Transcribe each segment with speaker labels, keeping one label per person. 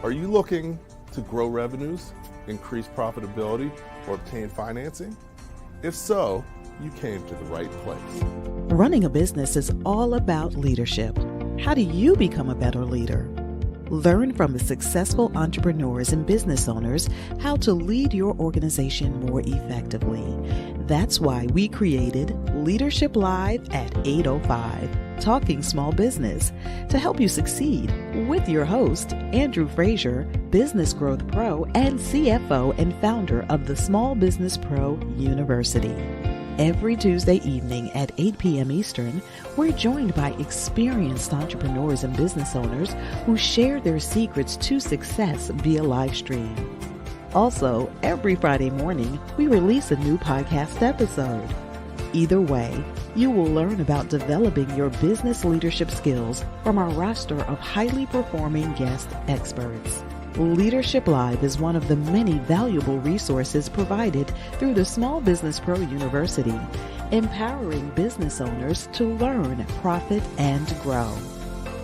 Speaker 1: Are you looking to grow revenues, increase profitability, or obtain financing? If so, you came to the right place.
Speaker 2: Running a business is all about leadership. How do you become a better leader? Learn from the successful entrepreneurs and business owners how to lead your organization more effectively. That's why we created Leadership Live at 8:05, Talking Small Business, to help you succeed with your host, Andrew Frazier, Business Growth Pro and CFO and founder of the Small Business Pro University. Every Tuesday evening at 8 p.m. Eastern, we're joined by experienced entrepreneurs and business owners who share their secrets to success via Livestream. Also, every Friday morning, we release a new podcast episode. Either way, you will learn about developing your business leadership skills from our roster of highly performing guest experts. Leadership Live is one of the many valuable resources provided through the Small Business Pro University, empowering business owners to learn, profit, and grow.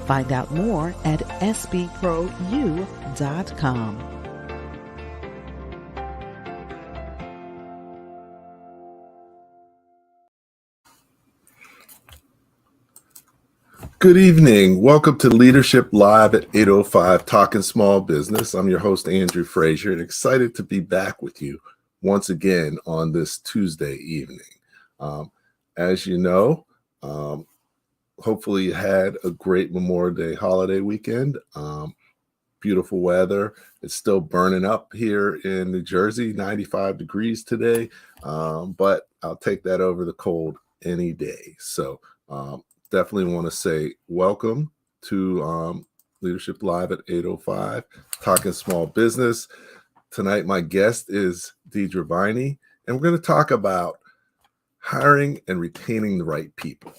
Speaker 2: Find out more at sbpru.com.
Speaker 1: Good evening. Welcome to Leadership Live at 8:05, Talking Small Business. I'm your host, Andrew Frazier, and excited to be back with you once again on this Tuesday evening. As you know, hopefully you had a great Memorial Day holiday weekend. Beautiful weather. It's still burning up here in New Jersey, 95 degrees today, but I'll take that over the cold any day. So, definitely want to say welcome to Leadership Live at 8:05, Talking Small Business. Tonight, my guest is Deidra Viney, and we're going to talk about hiring and retaining the right people.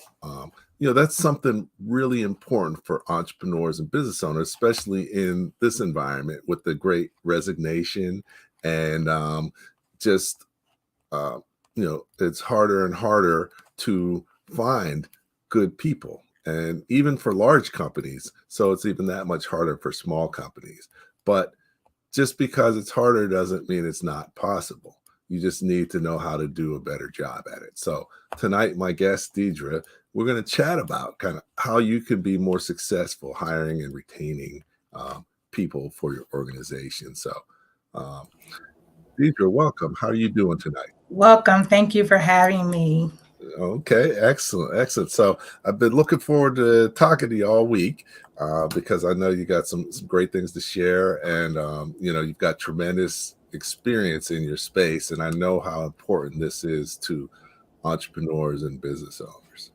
Speaker 1: That's something really important for entrepreneurs and business owners, especially in this environment with the great resignation and it's harder and harder to find good people, and even for large companies. So it's even that much harder for small companies. But just because it's harder doesn't mean it's not possible. You just need to know how to do a better job at it. So tonight, my guest, Deidra, we're going to chat about kind of how you can be more successful hiring and retaining people for your organization. So Deidra, welcome. How are you doing tonight?
Speaker 3: Welcome. Thank you for having me.
Speaker 1: Okay, excellent. So I've been looking forward to talking to you all week because I know you got some great things to share, and you've got tremendous experience in your space, and I know how important this is to entrepreneurs and business owners.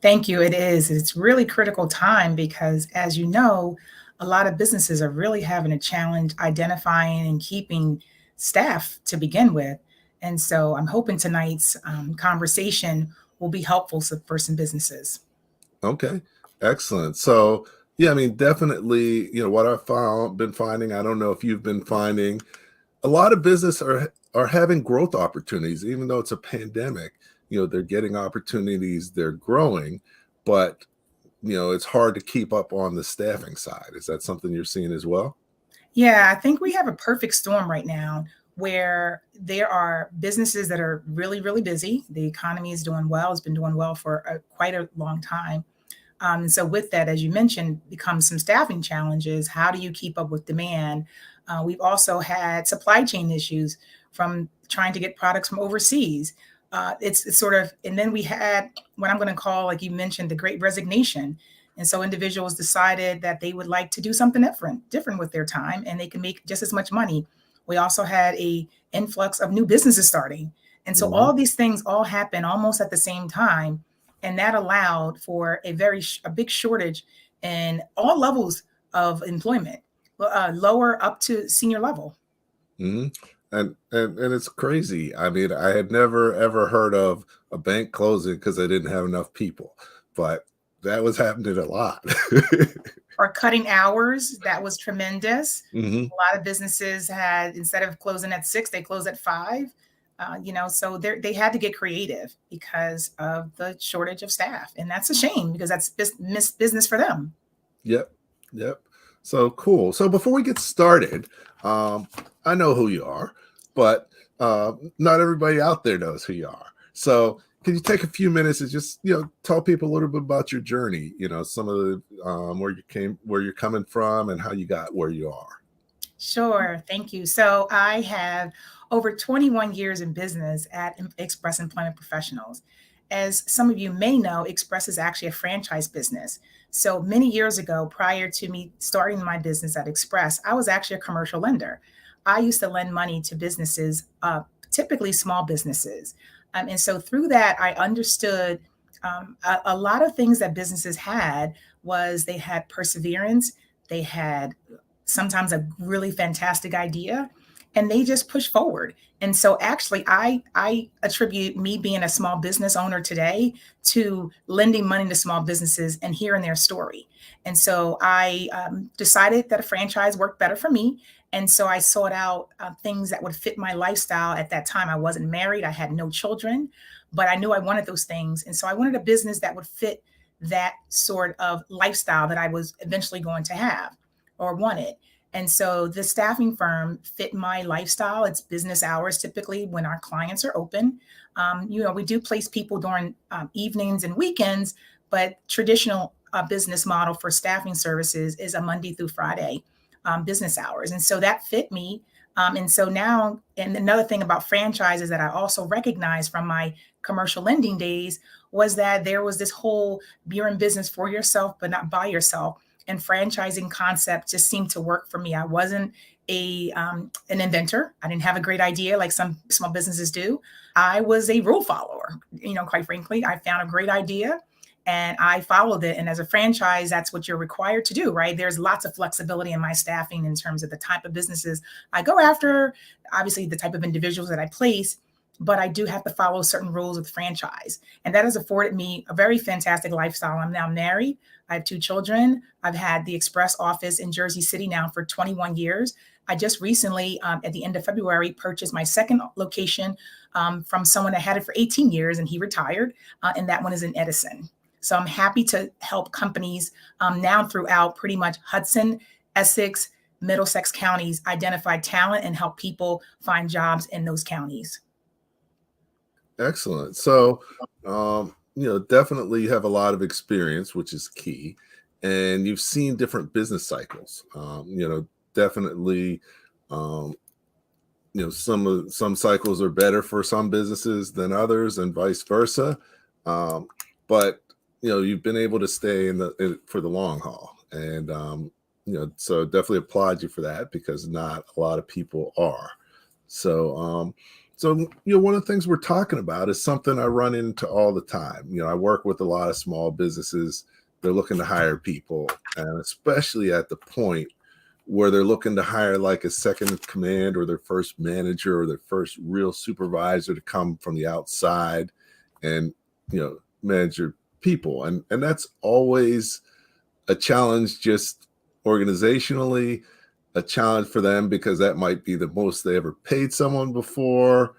Speaker 3: Thank you. It is. It's really critical time because, as you know, a lot of businesses are really having a challenge identifying and keeping staff to begin with. And so I'm hoping tonight's conversation will be helpful for some businesses.
Speaker 1: Okay, excellent. So, definitely, what I've been finding, I don't know if you've been finding, a lot of business are having growth opportunities, even though it's a pandemic. They're getting opportunities, they're growing, but, it's hard to keep up on the staffing side. Is that something you're seeing as well?
Speaker 3: Yeah, I think we have a perfect storm right now, where there are businesses that are really, really busy. The economy is doing well. It's been doing well for quite a long time. So with that, as you mentioned, becomes some staffing challenges. How do you keep up with demand? We've also had supply chain issues from trying to get products from overseas. It's sort of, and then we had what I'm going to call, like you mentioned, the great resignation. And so individuals decided that they would like to do something different with their time, and they can make just as much money. We also had a influx of new businesses starting. And so all these things all happen almost at the same time. And that allowed for a big shortage in all levels of employment, lower up to senior level.
Speaker 1: Mm-hmm. And it's crazy. I had never, ever heard of a bank closing because they didn't have enough people, but that was happening a lot.
Speaker 3: Or cutting hours. That was tremendous.
Speaker 1: Mm-hmm.
Speaker 3: A lot of businesses had, instead of closing at 6, they closed at 5. So they had to get creative because of the shortage of staff. And that's a shame because that's business for them.
Speaker 1: Yep. So cool. So before we get started, I know who you are, but not everybody out there knows who you are. So can you take a few minutes and just, tell people a little bit about your journey, some of the, where you're coming from and how you got where you are?
Speaker 3: Sure. Thank you. So I have over 21 years in business at Express Employment Professionals. As some of you may know, Express is actually a franchise business. So many years ago, prior to me starting my business at Express, I was actually a commercial lender. I used to lend money to businesses, typically small businesses. And so through that, I understood a lot of things that businesses had was they had perseverance, they had sometimes a really fantastic idea, and they just push forward. And so actually, I attribute me being a small business owner today to lending money to small businesses and hearing their story. And so I decided that a franchise worked better for me. And so I sought out things that would fit my lifestyle. At that time, I wasn't married, I had no children, but I knew I wanted those things. And so I wanted a business that would fit that sort of lifestyle that I was eventually going to have or wanted. And so the staffing firm fit my lifestyle. It's business hours typically when our clients are open. We do place people during evenings and weekends, but traditional business model for staffing services is a Monday through Friday business hours. And so that fit me. And so now, and another thing about franchises that I also recognized from my commercial lending days was that there was this whole you're in business for yourself, but not by yourself. And franchising concept just seemed to work for me. I wasn't an inventor. I didn't have a great idea like some small businesses do. I was a rule follower. Quite frankly, I found a great idea and I followed it. And as a franchise, that's what you're required to do, right? There's lots of flexibility in my staffing in terms of the type of businesses I go after, obviously the type of individuals that I place, but I do have to follow certain rules with franchise. And that has afforded me a very fantastic lifestyle. I'm now married. I have 2 children. I've had the Express office in Jersey City now for 21 years. I just recently, at the end of February, purchased my second location from someone that had it for 18 years and he retired. And that one is in Edison. So I'm happy to help companies now throughout pretty much Hudson, Essex, Middlesex counties identify talent and help people find jobs in those counties.
Speaker 1: Excellent. So, definitely you have a lot of experience, which is key, and you've seen different business cycles. Definitely, some cycles are better for some businesses than others, and vice versa. But you've been able to stay for the long haul, and so definitely applaud you for that because not a lot of people are. So, one of the things we're talking about is something I run into all the time. I work with a lot of small businesses. They're looking to hire people, and especially at the point where they're looking to hire like a second in command or their first manager or their first real supervisor to come from the outside and, manage your people. And that's always a challenge just organizationally, a challenge for them because that might be the most they ever paid someone before,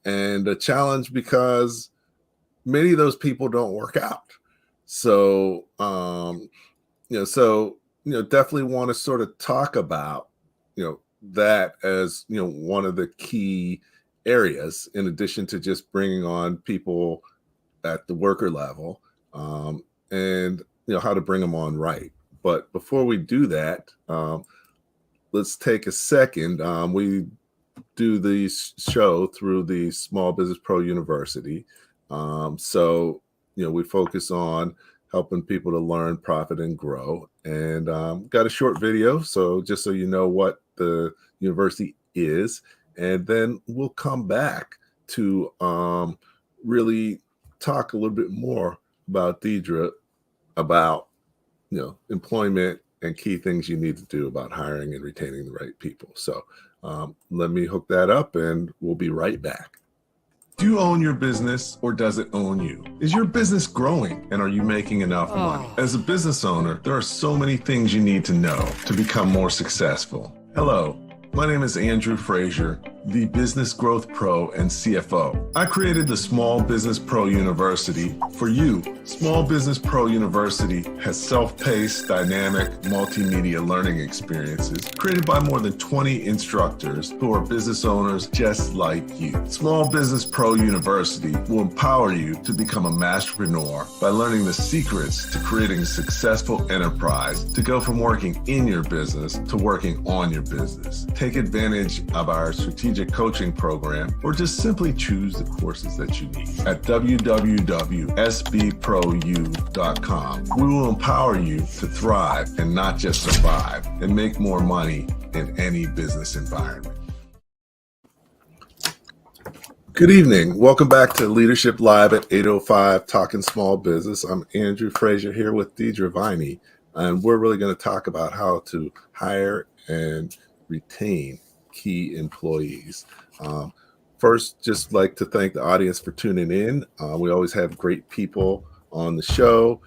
Speaker 1: and a challenge because many of those people don't work out. So, definitely want to sort of talk about, that as, one of the key areas in addition to just bringing on people at the worker level, and, how to bring them on right. But before we do that, let's take a second. We do the show through the Small Business Pro University. So, we focus on helping people to learn, profit, and grow. And got a short video, so just so you know what the university is. And then we'll come back to really talk a little bit more about Deidra, about, employment and key things you need to do about hiring and retaining the right people. So let me hook that up and we'll be right back. Do you own your business or does it own you? Is your business growing and are you making enough money? As a business owner, there are so many things you need to know to become more successful. Hello, my name is Andrew Frazier, the Business Growth Pro and CFO. I created the Small Business Pro University for you. Small Business Pro University has self-paced, dynamic, multimedia learning experiences created by more than 20 instructors who are business owners just like you. Small Business Pro University will empower you to become a masterpreneur by learning the secrets to creating a successful enterprise, to go from working in your business to working on your business. Take advantage of our strategic coaching program, or just simply choose the courses that you need at www.sbprou.com. We will empower you to thrive and not just survive, and make more money in any business environment. Good evening. Welcome back to Leadership Live at 8:05, Talking Small Business. I'm Andrew Frazier here with Deidra Viney, and we're really going to talk about how to hire and retain key employees. First, just like to thank the audience for tuning in. We always have great people on the show.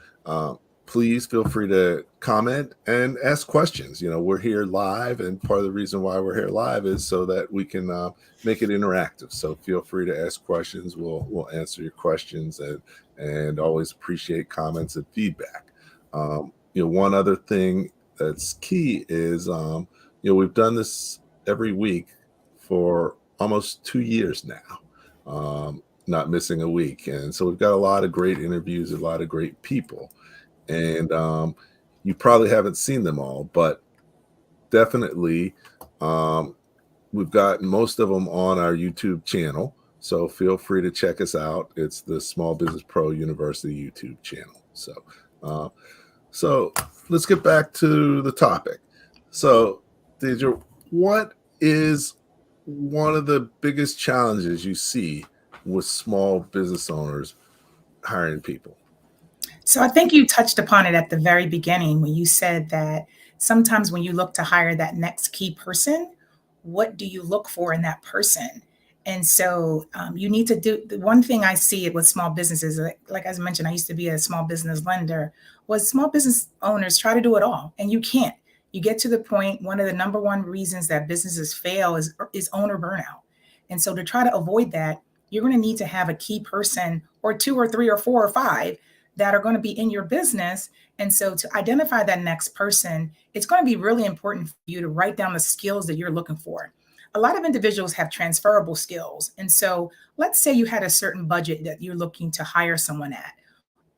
Speaker 1: Please feel free to comment and ask questions. You know, we're here live, and part of the reason why we're here live is so that we can make it interactive. So feel free to ask questions. We'll answer your questions, and always appreciate comments and feedback. One other thing that's key is, we've done this every week for almost 2 years now, not missing a week. And so we've got a lot of great interviews, a lot of great people. And you probably haven't seen them all, but definitely we've got most of them on our YouTube channel. So feel free to check us out. It's the Small Business Pro University YouTube channel. So let's get back to the topic. So, Deidra, what is one of the biggest challenges you see with small business owners hiring people?
Speaker 3: So I think you touched upon it at the very beginning when you said that sometimes when you look to hire that next key person, what do you look for in that person? And so you need to do the one thing I see it with small businesses, like I mentioned, I used to be a small business lender, was small business owners try to do it all, and you can't. You get to the point, one of the number one reasons that businesses fail is owner burnout. And so to try to avoid that, you're going to need to have a key person or 2 or 3 or 4 or 5 that are going to be in your business. And so to identify that next person, it's going to be really important for you to write down the skills that you're looking for. A lot of individuals have transferable skills. And so let's say you had a certain budget that you're looking to hire someone at.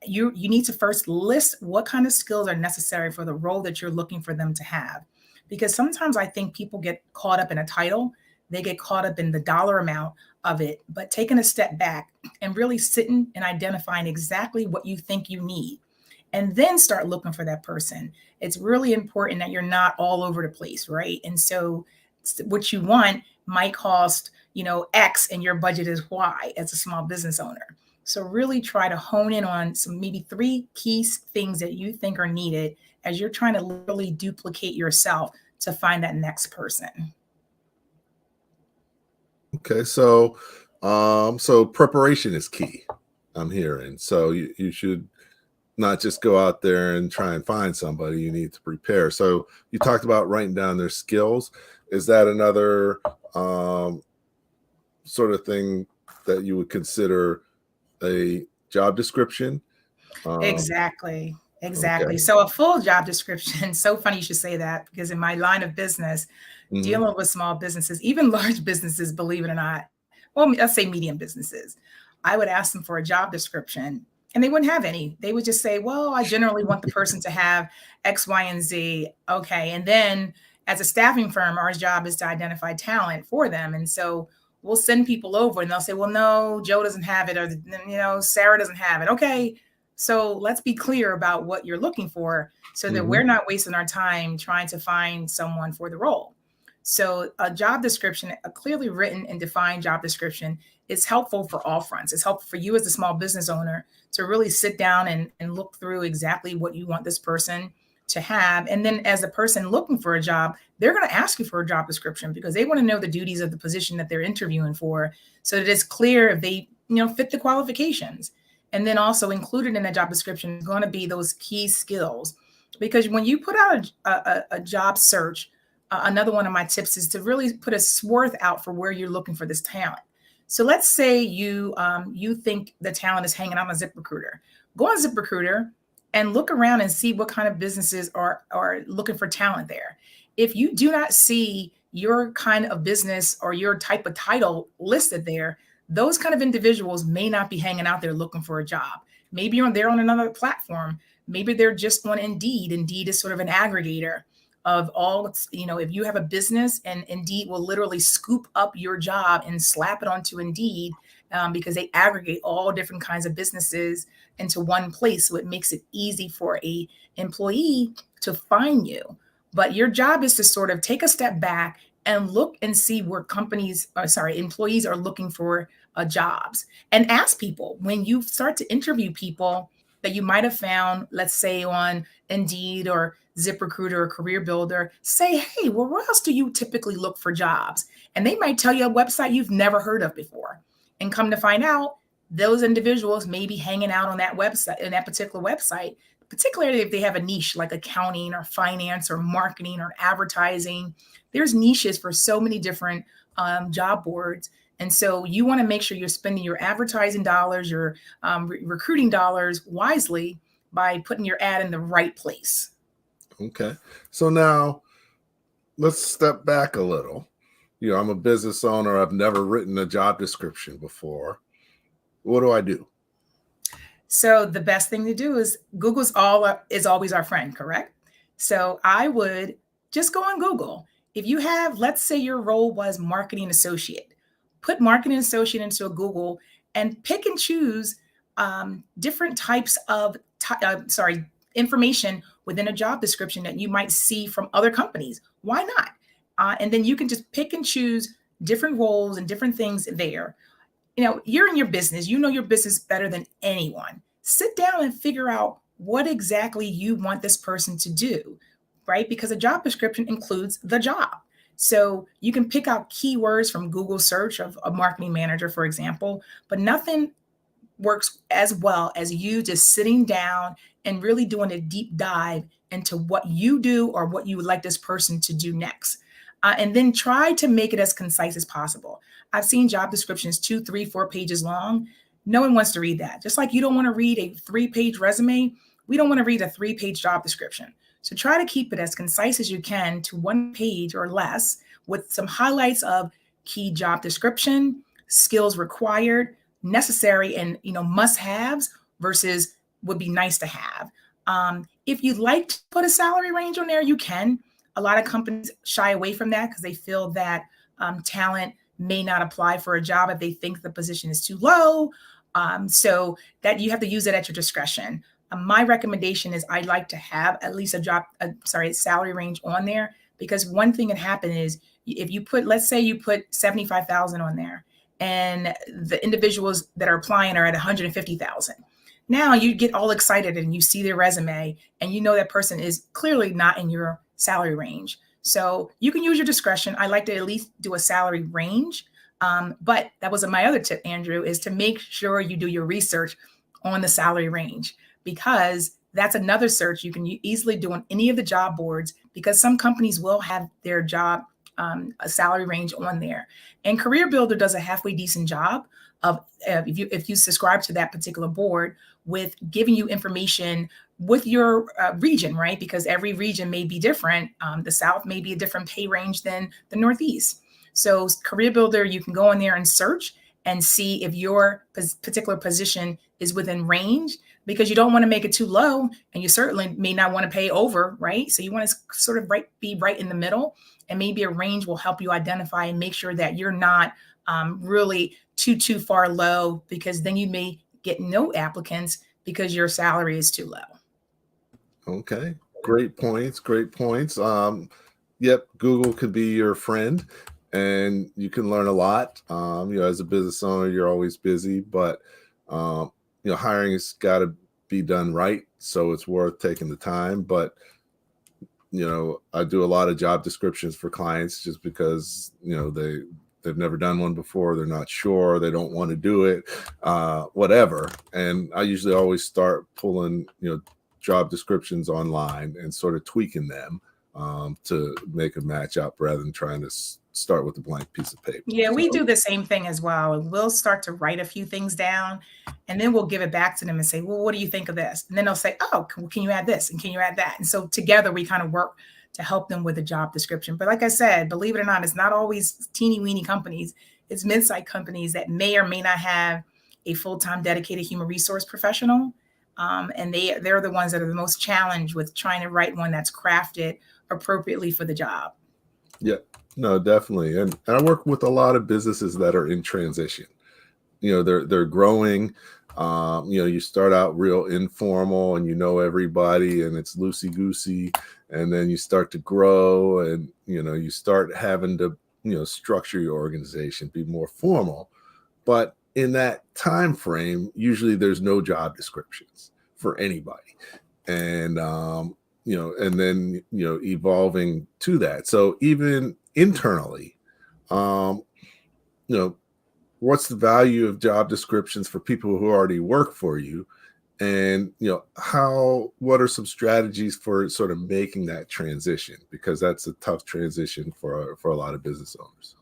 Speaker 3: You need to first list what kind of skills are necessary for the role that you're looking for them to have. Because sometimes I think people get caught up in a title, they get caught up in the dollar amount of it, but taking a step back and really sitting and identifying exactly what you think you need, and then start looking for that person. It's really important that you're not all over the place, right? And so what you want might cost, X, and your budget is Y as a small business owner. So really try to hone in on some maybe 3 key things that you think are needed as you're trying to literally duplicate yourself to find that next person.
Speaker 1: Okay, so preparation is key, I'm hearing. So you should not just go out there and try and find somebody. You need to prepare. So you talked about writing down their skills. Is that another sort of thing that you would consider a job description?
Speaker 3: Exactly.
Speaker 1: Okay.
Speaker 3: So a full job description, so funny you should say that, because in my line of business, dealing with small businesses, even large businesses, believe it or not, well, let's say medium businesses, I would ask them for a job description and they wouldn't have any. They would just say, well, I generally want the person to have X, Y, and Z. Okay. And then as a staffing firm, our job is to identify talent for them. And so we'll send people over and they'll say, well, no, Joe doesn't have it, or, Sarah doesn't have it. Okay. So let's be clear about what you're looking for so that we're not wasting our time trying to find someone for the role. So a job description, a clearly written and defined job description, is helpful for all fronts. It's helpful for you as a small business owner to really sit down and look through exactly what you want this person to have. And then as a person looking for a job, they're going to ask you for a job description because they want to know the duties of the position that they're interviewing for, so that it's clear if they, fit the qualifications. And then also included in the job description is going to be those key skills, because when you put out a job search, another one of my tips is to really put a swath out for where you're looking for this talent. So let's say you think the talent is hanging out on ZipRecruiter. Go on ZipRecruiter and look around and see what kind of businesses are looking for talent there. If you do not see your kind of business or your type of title listed there, those kind of individuals may not be hanging out there looking for a job. Maybe they're on another platform. Maybe they're just on Indeed. Indeed is sort of an aggregator of all, if you have a business, and Indeed will literally scoop up your job and slap it onto Indeed because they aggregate all different kinds of businesses into one place. So it makes it easy for a employee to find you. But your job is to sort of take a step back and look and see where employees are looking for jobs, and ask people when you start to interview people that you might have found, let's say on Indeed or ZipRecruiter or Career Builder, say, hey, well, where else do you typically look for jobs? And they might tell you a website you've never heard of before. And come to find out, those individuals may be hanging out on that website, in that particular website, particularly if they have a niche like accounting or finance or marketing or advertising. There's niches for so many different job boards. And so you want to make sure you're spending your advertising dollars, your recruiting dollars wisely by putting your ad in the right place.
Speaker 1: Okay. So now let's step back a little. I'm a business owner. I've never written a job description before. What do I do?
Speaker 3: So the best thing to do is Google's is always our friend, correct? So I would just go on Google. If you have, let's say your role was marketing associate, put marketing associate into a Google and pick and choose different types of information within a job description that you might see from other companies. Why not? And then you can just pick and choose different roles and different things there. You're in your business. You know your business better than anyone. Sit down and figure out what exactly you want this person to do, right? Because a job description includes the job. So you can pick out keywords from Google search of a marketing manager, for example, but nothing works as well as you just sitting down and really doing a deep dive into what you do or what you would like this person to do next. And then try to make it as concise as possible. I've seen job descriptions 2, 3, 4 pages long. No one wants to read that. Just like you don't want to read a 3-page resume, we don't want to read a 3-page job description. So try to keep it as concise as you can to 1 page or less with some highlights of key job description, skills required, necessary, and must-haves versus would be nice to have. If you'd like to put a salary range on there, you can. A lot of companies shy away from that because they feel that talent may not apply for a job if they think the position is too low. So that you have to use it at your discretion. My recommendation is I'd like to have at least a salary range on there, because one thing that happen is if you put, let's say you put 75,000 on there and the individuals that are applying are at 150,000. Now you get all excited and you see their resume and you know that person is clearly not in your salary range. So you can use your discretion. I like to at least do a salary range. But that was my other tip, Andrew, is to make sure you do your research on the salary range, because that's another search you can easily do on any of the job boards, because some companies will have their job a salary range on there. And Career Builder does a halfway decent job of if you subscribe to that particular board with giving you information with your region, right? Because every region may be different. The South may be a different pay range than the Northeast. So Career Builder, you can go in there and search and see if your particular position is within range, because you don't want to make it too low and you certainly may not want to pay over, right? So you want to sort of be right in the middle, and maybe a range will help you identify and make sure that you're not really too far low, because then you may get no applicants because your salary is too low.
Speaker 1: Okay. Great points. Yep. Google could be your friend and you can learn a lot. As a business owner, you're always busy, but hiring has got to be done right. So it's worth taking the time. But, I do a lot of job descriptions for clients just because, they've never done one before. They're not sure. They don't want to do it, whatever. And I usually always start pulling, job descriptions online and sort of tweaking them to make a match up rather than trying to start with a blank piece of paper.
Speaker 3: Yeah, we do the same thing as well. We'll start to write a few things down, and then we'll give it back to them and say, well, what do you think of this? And then they'll say, oh, can you add this? And can you add that? And so together we kind of work to help them with a job description. But like I said, believe it or not, it's not always teeny weeny companies. It's mid-sized companies that may or may not have a full-time dedicated human resource professional. And they're the ones that are the most challenged with trying to write one that's crafted appropriately for the job.
Speaker 1: Yeah, no, definitely. And I work with a lot of businesses that are in transition. They're growing. You start out real informal and everybody and it's loosey-goosey, and then you start to grow and you start having to structure your organization, be more formal. But in that time frame, usually there's no job descriptions for anybody, and and then evolving to that. So even internally, what's the value of job descriptions for people who already work for you, and what are some strategies for sort of making that transition, because that's a tough transition for a lot of business owners.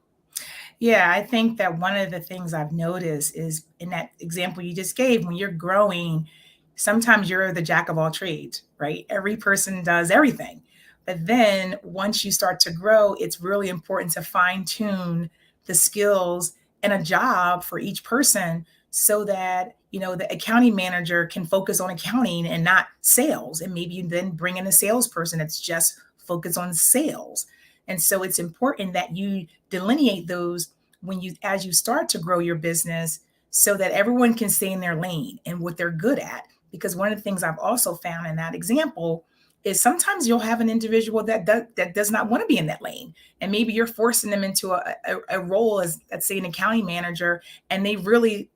Speaker 3: Yeah, I think that one of the things I've noticed is in that example you just gave, when you're growing, sometimes you're the jack of all trades, right? Every person does everything. But then once you start to grow, it's really important to fine tune the skills and a job for each person so that, the accounting manager can focus on accounting and not sales. And maybe you then bring in a salesperson that's just focused on sales. And so it's important that you delineate those as you start to grow your business so that everyone can stay in their lane and what they're good at. Because one of the things I've also found in that example is sometimes you'll have an individual that does not want to be in that lane. And maybe you're forcing them into a role as, let's say, an accounting manager, and they really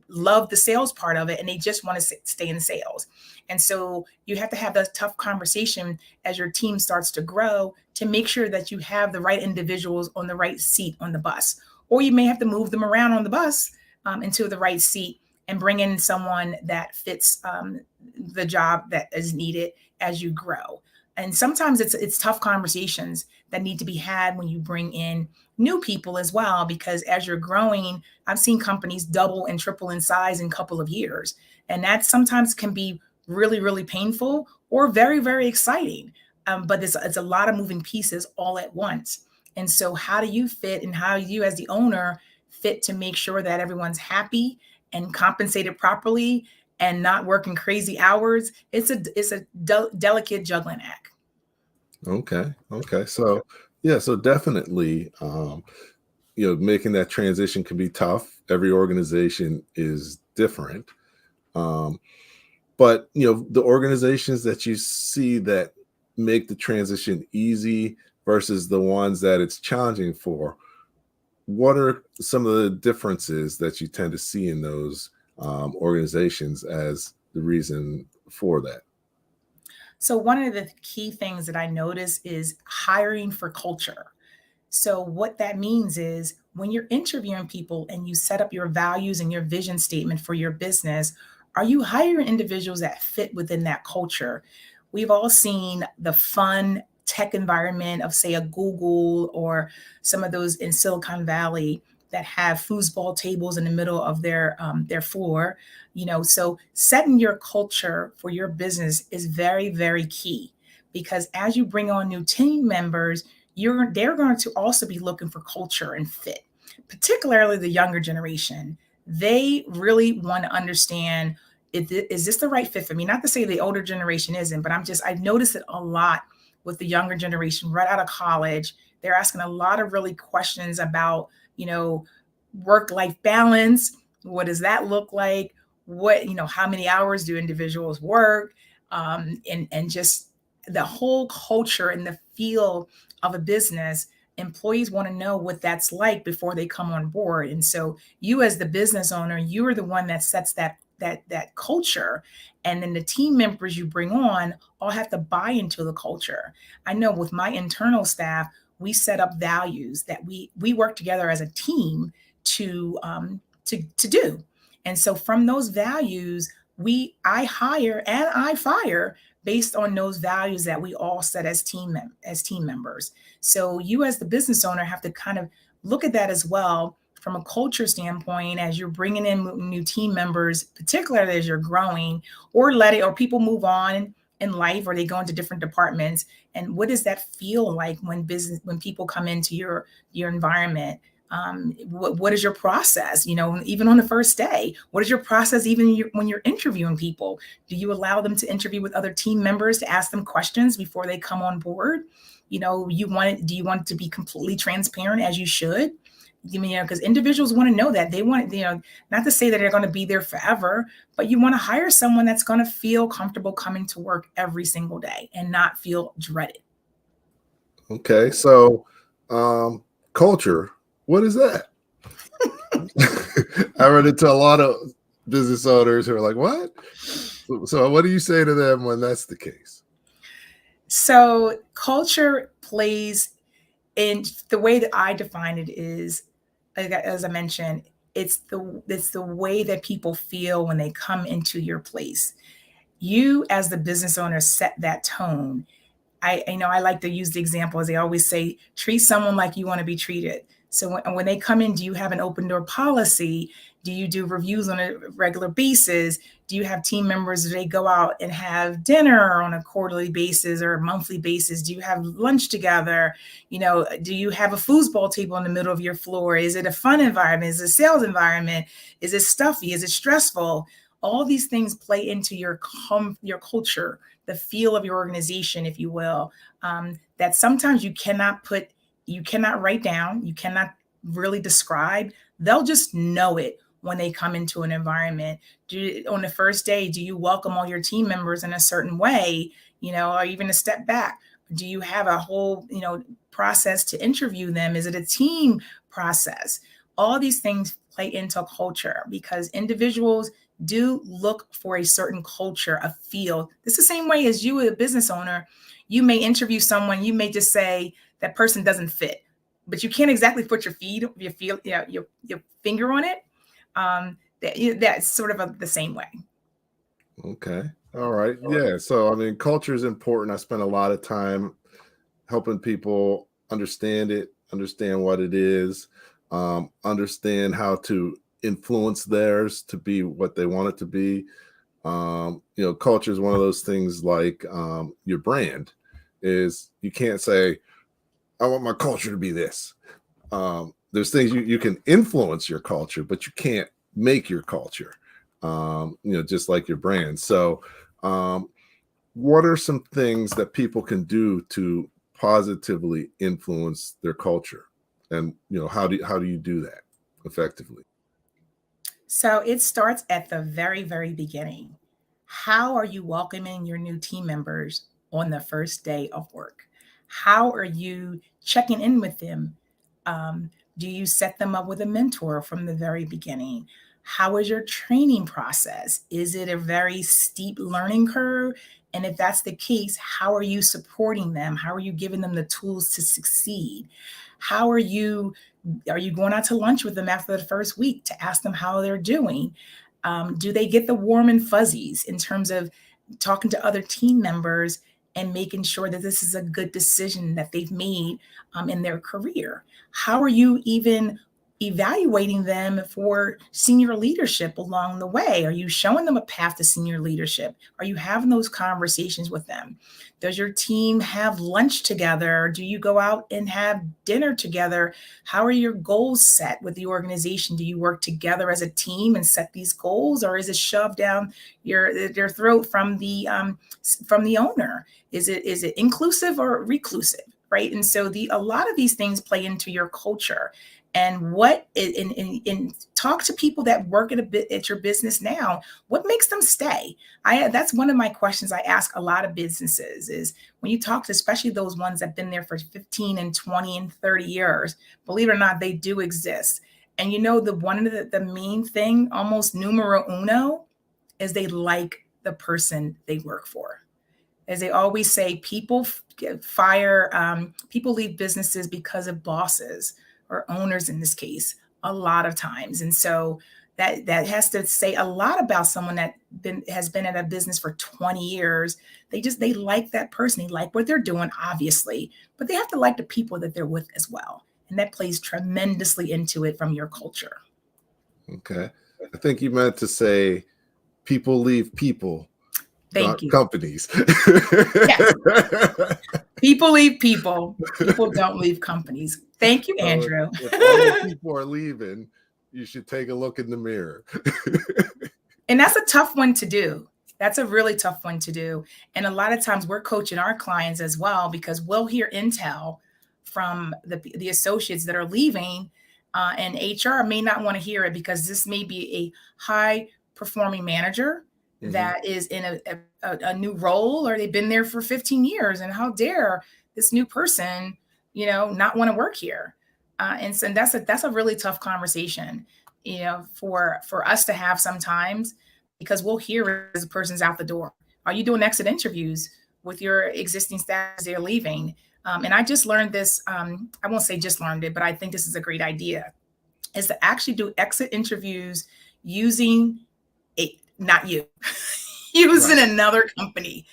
Speaker 3: love the sales part of it and they just want to stay in sales. And so you have to have that tough conversation as your team starts to grow to make sure that you have the right individuals on the right seat on the bus. Or you may have to move them around on the bus into the right seat and bring in someone that fits the job that is needed as you grow. And sometimes it's tough conversations that need to be had when you bring in new people as well, because as you're growing, I've seen companies double and triple in size in a couple of years. And that sometimes can be really, really painful or very, very exciting. But it's a lot of moving pieces all at once. And so how do you fit, and how you as the owner fit to make sure that everyone's happy and compensated properly and not working crazy hours? It's a delicate juggling act.
Speaker 1: Okay. So yeah, so definitely, making that transition can be tough. Every organization is different. But the organizations that you see that make the transition easy versus the ones that it's challenging for, what are some of the differences that you tend to see in those organizations as the reason for that?
Speaker 3: So one of the key things that I notice is hiring for culture. So what that means is when you're interviewing people and you set up your values and your vision statement for your business, are you hiring individuals that fit within that culture? We've all seen the fun tech environment of, say, a Google or some of those in Silicon Valley that have foosball tables in the middle of their floor. So setting your culture for your business is very, very key, because as you bring on new team members, they're going to also be looking for culture and fit, particularly the younger generation. They really want to understand, is this the right fit for me? Not to say the older generation isn't, but I've noticed it a lot with the younger generation right out of college. They're asking a lot of really questions about, work-life balance. What does that look like? How many hours do individuals work? And just the whole culture and the feel of a business. Employees want to know what that's like before they come on board. And so you as the business owner, you are the one that sets that culture. And then the team members you bring on all have to buy into the culture. I know with my internal staff, we set up values that we work together as a team to do. And so from those values, I hire and I fire based on those values that we all set as team members. So you as the business owner have to kind of look at that as well from a culture standpoint as you're bringing in new team members, particularly as you're growing, or people move on in life, or they go into different departments. And what does that feel like when people come into your environment? What is your process? Even on the first day, what is your process? Even when you're interviewing people, do you allow them to interview with other team members to ask them questions before they come on board? Do you want it to be completely transparent, as you should? Because individuals want to know that. They want, not to say that they're going to be there forever, but you want to hire someone that's going to feel comfortable coming to work every single day and not feel dreaded.
Speaker 1: Okay. So, culture, what is that? I run into a lot of business owners who are like, what? So what do you say to them when that's the case?
Speaker 3: So culture plays in the way that I define it is, as I mentioned, it's the way that people feel when they come into your place. You as the business owner set that tone. I like to use the example, as they always say, treat someone like you want to be treated. So when they come in, do you have an open door policy? Do you do reviews on a regular basis? Do you have team members, do they go out and have dinner on a quarterly basis or a monthly basis? Do you have lunch together? Do you have a foosball table in the middle of your floor? Is it a fun environment? Is it a sales environment? Is it stuffy? Is it stressful? All these things play into your culture, the feel of your organization, if you will, that sometimes you cannot write down, you cannot really describe. They'll just know it when they come into an environment. On the first day, do you welcome all your team members in a certain way, or even a step back? Do you have a whole, process to interview them? Is it a team process? All these things play into culture because individuals do look for a certain culture, a feel. It's the same way as you, a business owner. You may interview someone, you may just say that person doesn't fit, but you can't exactly put your finger on it. That's sort of the same way.
Speaker 1: Okay. All right. Yeah. So, culture is important. I spend a lot of time helping people understand it, understand what it is, understand how to influence theirs to be what they want it to be. Culture is one of those things like your brand is you can't say, I want my culture to be this. There's things you can influence your culture, but you can't make your culture, just like your brand. So what are some things that people can do to positively influence their culture? And, how do you do that effectively?
Speaker 3: So it starts at the very, very beginning. How are you welcoming your new team members on the first day of work? How are you checking in with them? Do you set them up with a mentor from the very beginning? How is your training process? Is it a very steep learning curve? And if that's the case, how are you supporting them? How are you giving them the tools to succeed? Are you going out to lunch with them after the first week to ask them how they're doing? Do they get the warm and fuzzies in terms of talking to other team members and making sure that this is a good decision that they've made in their career? How are you even evaluating them for senior leadership along the way? Are you showing them a path to senior leadership? Are you having those conversations with them? Does your team have lunch together? Do you go out and have dinner together? How are your goals set with the organization? Do you work together as a team and set these goals, or is it shoved down your throat from the owner? Is it inclusive or reclusive? Right. And so a lot of these things play into your culture. And talk to people that work at your business now. What makes them stay? That's one of my questions I ask a lot of businesses is when you talk to, especially those ones that have been there for 15 and 20 and 30 years, believe it or not, they do exist. And the main thing, almost numero uno, is they like the person they work for. As they always say, people leave businesses because of bosses or owners in this case, a lot of times. And so that has to say a lot about someone that has been at a business for 20 years. They like that person. They like what they're doing, obviously, but they have to like the people that they're with as well. And that plays tremendously into it from your culture.
Speaker 1: Okay. I think you meant to say people leave people,
Speaker 3: Thank
Speaker 1: not
Speaker 3: you.
Speaker 1: companies.
Speaker 3: Yes. People leave people. People don't leave companies. Thank you, Andrew.
Speaker 1: If all the people are leaving, you should take a look in the mirror.
Speaker 3: And that's a tough one to do. That's a really tough one to do. And a lot of times we're coaching our clients as well, because we'll hear intel from the associates that are leaving, and HR may not want to hear it, because this may be a high performing manager that is in a new role, or they've been there for 15 years. And how dare this new person, not want to work here? And so that's a really tough conversation, for us to have sometimes, because we'll hear as a person's out the door. Are you doing exit interviews with your existing staff as they're leaving? And I just learned this. I won't say just learned it, but I think this is a great idea, is to actually do exit interviews using not you, using another company,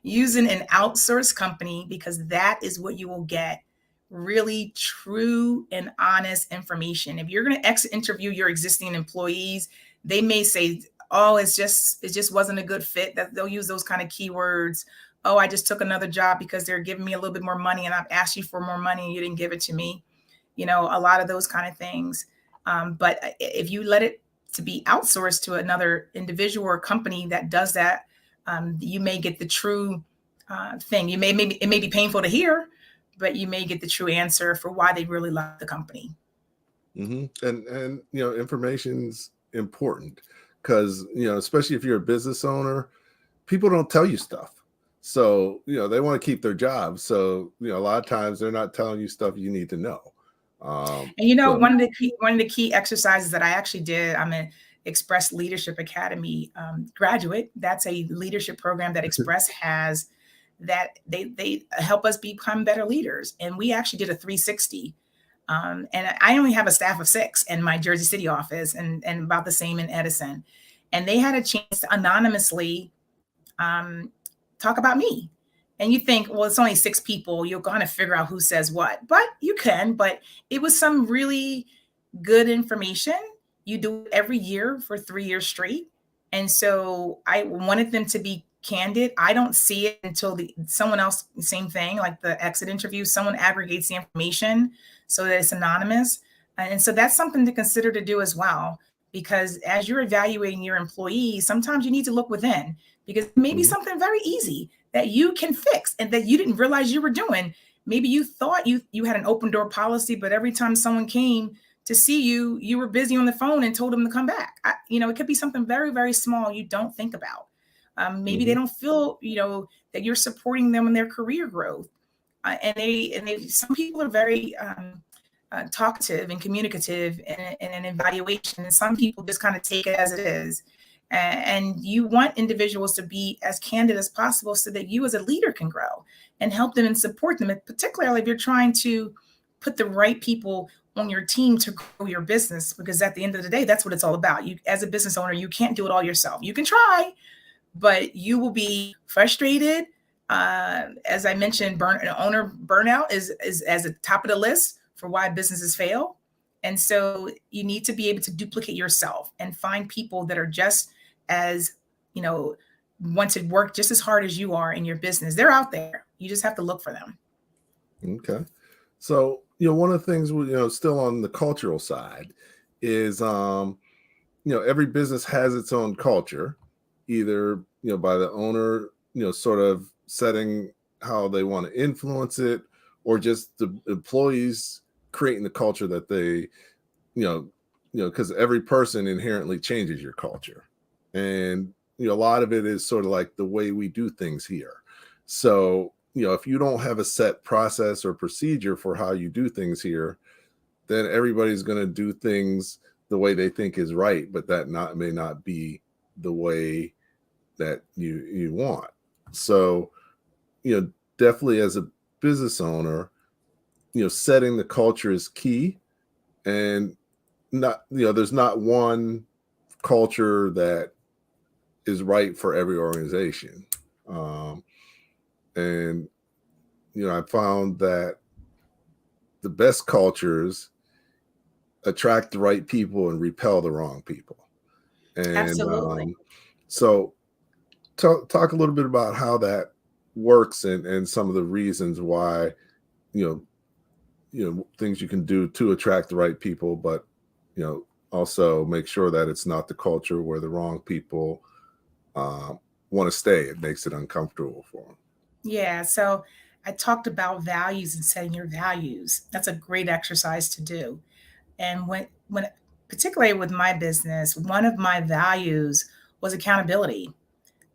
Speaker 3: using an outsourced company, because that is what you will get really true and honest information. If you're going to exit interview your existing employees, they may say, oh, it just wasn't a good fit. That they'll use those kind of keywords. Oh, I just took another job because they're giving me a little bit more money, and I've asked you for more money and you didn't give it to me. A lot of those kind of things. But if you let it to be outsourced to another individual or company that does that, you may get the true thing. It may be painful to hear, but you may get the true answer for why they really love the company.
Speaker 1: And information's important, because especially if you're a business owner, people don't tell you stuff. So they want to keep their jobs. So a lot of times they're not telling you stuff you need to know.
Speaker 3: And one of the key exercises that I actually did, I'm an Express Leadership Academy graduate. That's a leadership program that Express has, that they help us become better leaders. And we actually did a 360. And I only have a staff of 6 in my Jersey City office, and about the same in Edison. And they had a chance to anonymously talk about me. And you think, well, it's only 6 people. You're going to figure out who says what, but you can. But it was some really good information. You do it every year for 3 years straight. And so I wanted them to be candid. I don't see it until someone else, same thing, like the exit interview, someone aggregates the information so that it's anonymous. And so that's something to consider to do as well, because as you're evaluating your employees, sometimes you need to look within, because maybe something very easy that you can fix and that you didn't realize you were doing. Maybe you thought you had an open door policy, but every time someone came to see you, you were busy on the phone and told them to come back. It could be something very, very small you don't think about. Maybe they don't feel, that you're supporting them in their career growth. And some people are very talkative and communicative in an evaluation, and some people just kind of take it as it is. And you want individuals to be as candid as possible so that you as a leader can grow and help them and support them, and particularly if you're trying to put the right people on your team to grow your business, because at the end of the day, that's what it's all about. You, as a business owner, you can't do it all yourself. You can try, but you will be frustrated. As I mentioned, owner burnout is as the top of the list for why businesses fail. And so you need to be able to duplicate yourself and find people that are just as, want to work just as hard as you are in your business. They're out there. You just have to look for them.
Speaker 1: Okay. So, one of the things, still on the cultural side is, every business has its own culture, either, by the owner, sort of setting how they want to influence it, or just the employees creating the culture that they, because every person inherently changes your culture. And, a lot of it is sort of like the way we do things here. So, if you don't have a set process or procedure for how you do things here, then everybody's going to do things the way they think is right, but that may not be the way that you want. So, definitely as a business owner, setting the culture is key, and not, there's not one culture that is right for every organization. And, I found that the best cultures attract the right people and repel the wrong people. And
Speaker 3: Absolutely.
Speaker 1: so talk a little bit about how that works and some of the reasons why, things you can do to attract the right people, but, also make sure that it's not the culture where the wrong people want to stay. It makes it uncomfortable for them.
Speaker 3: Yeah. So I talked about values and setting your values. That's a great exercise to do. And when particularly with my business, one of my values was accountability.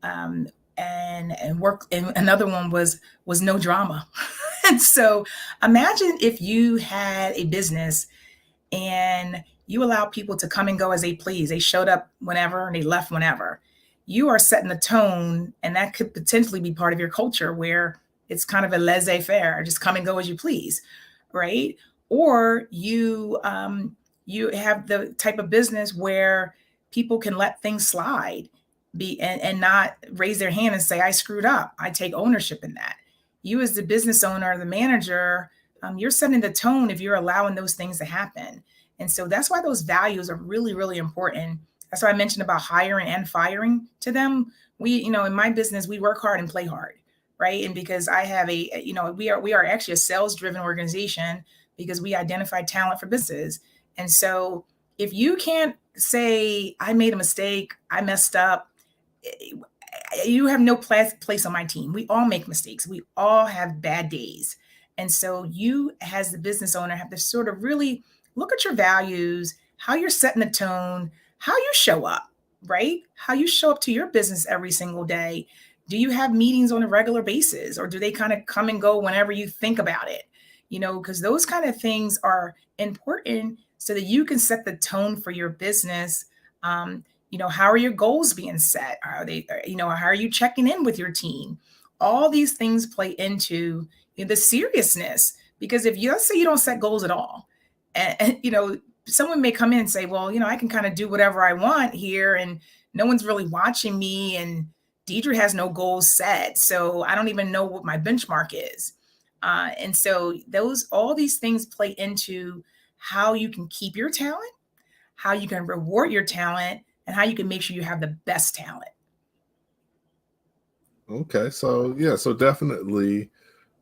Speaker 3: Um, and work, and another one was no drama. And so imagine if you had a business and you allow people to come and go as they please. They showed up whenever and they left whenever. You are setting the tone, and that could potentially be part of your culture where it's kind of a laissez-faire, just come and go as you please, right? Or you have the type of business where people can let things slide, and not raise their hand and say, I screwed up. I take ownership in that. You as the business owner or the manager, you're setting the tone if you're allowing those things to happen. And so that's why those values are really, really important. That's why I mentioned about hiring and firing to them. We, in my business, we work hard and play hard, right? And because I have we are actually a sales driven organization because we identify talent for businesses. And so if you can't say, I made a mistake, I messed up, you have no place on my team. We all make mistakes. We all have bad days. And so you, as the business owner, have to sort of really look at your values, how you're setting the tone, how you show up, right? How you show up to your business every single day. Do you have meetings on a regular basis, or do they kind of come and go whenever you think about it? Because those kind of things are important so that you can set the tone for your business. How are your goals being set? Are they, how are you checking in with your team? All these things play into the seriousness, because if let's say you don't set goals at all, and someone may come in and say, well, I can kind of do whatever I want here, and no one's really watching me, and Deidra has no goals set, so I don't even know what my benchmark is. And so all these things play into how you can keep your talent, how you can reward your talent, and how you can make sure you have the best talent.
Speaker 1: Okay. So definitely,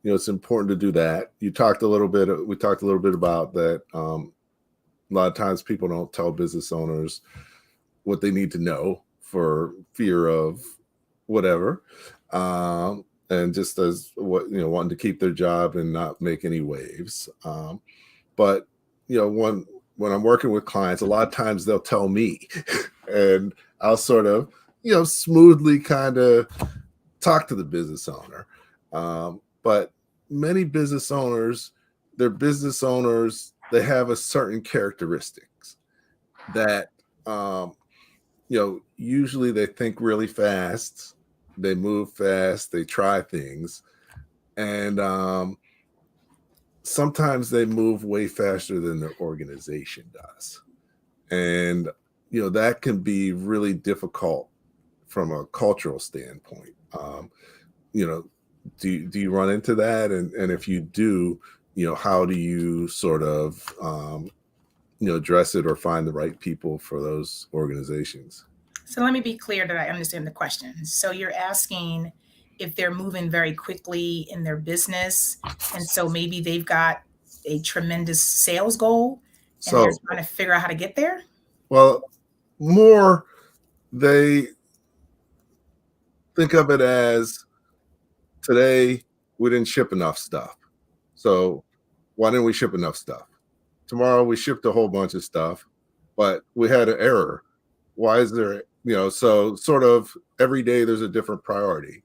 Speaker 1: it's important to do that. We talked a little bit about that. A lot of times people don't tell business owners what they need to know for fear of whatever. And just as wanting to keep their job and not make any waves. But when I'm working with clients, a lot of times they'll tell me and I'll sort of, smoothly kind of talk to the business owner. But many business owners, they have a certain characteristics that, usually they think really fast, they move fast, they try things. And sometimes they move way faster than their organization does. And, that can be really difficult from a cultural standpoint. Do you run into that? And if you do, how do you sort of, address it or find the right people for those organizations?
Speaker 3: So let me be clear that I understand the question. So you're asking if they're moving very quickly in their business, and so maybe they've got a tremendous sales goal and they're trying to figure out how to get there?
Speaker 1: Well, more they think of it as, today we didn't ship enough stuff. So why didn't we ship enough stuff? Tomorrow we shipped a whole bunch of stuff, but we had an error. Why is there, so sort of every day there's a different priority,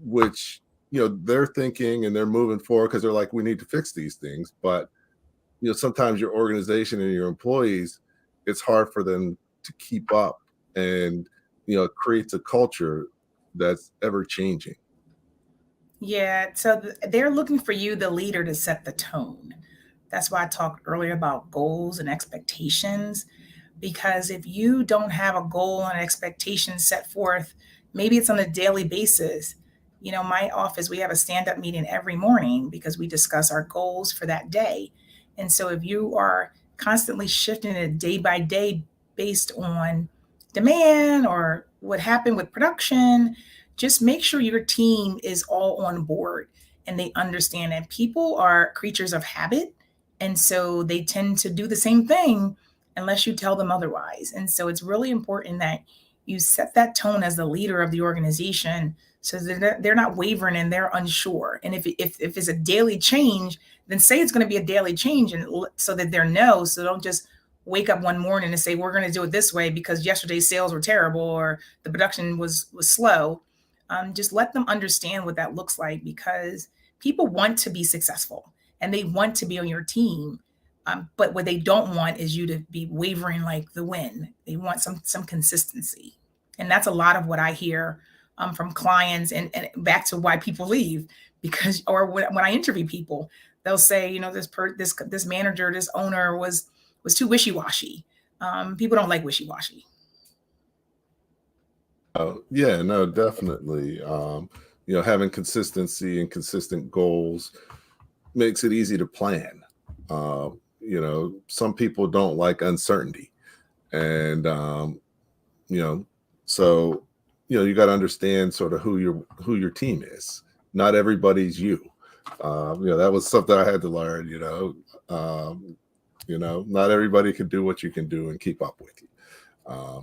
Speaker 1: which, they're thinking and they're moving forward because they're like, we need to fix these things. But, sometimes your organization and your employees, it's hard for them to keep up, and, it creates a culture that's ever changing.
Speaker 3: Yeah. So they're looking for you, the leader, to set the tone. That's why I talked earlier about goals and expectations. because if you don't have a goal and an expectation set forth, maybe it's on a daily basis. My office, we have a stand-up meeting every morning because we discuss our goals for that day. And so if you are constantly shifting it day by day based on demand or what happened with production, just make sure your team is all on board and they understand that people are creatures of habit. And so they tend to do the same thing unless you tell them otherwise. And so it's really important that you set that tone as the leader of the organization so that they're not wavering and they're unsure. And if it's a daily change, then say it's going to be a daily change, and so that they're so don't just wake up one morning and say, we're going to do it this way because yesterday's sales were terrible or the production was slow. Just let them understand what that looks like, because people want to be successful and they want to be on your team. But what they don't want is you to be wavering like the wind. They want some consistency. And that's a lot of what I hear from clients, and back to why people leave, because, or when I interview people, they'll say, this manager, this owner was too wishy-washy. People don't like wishy-washy.
Speaker 1: Yeah, no, definitely. Having consistency and consistent goals makes it easy to plan. Some people don't like uncertainty, and so you got to understand sort of who your team is. Not everybody's you. That was something I had to learn. Not everybody can do what you can do and keep up with you.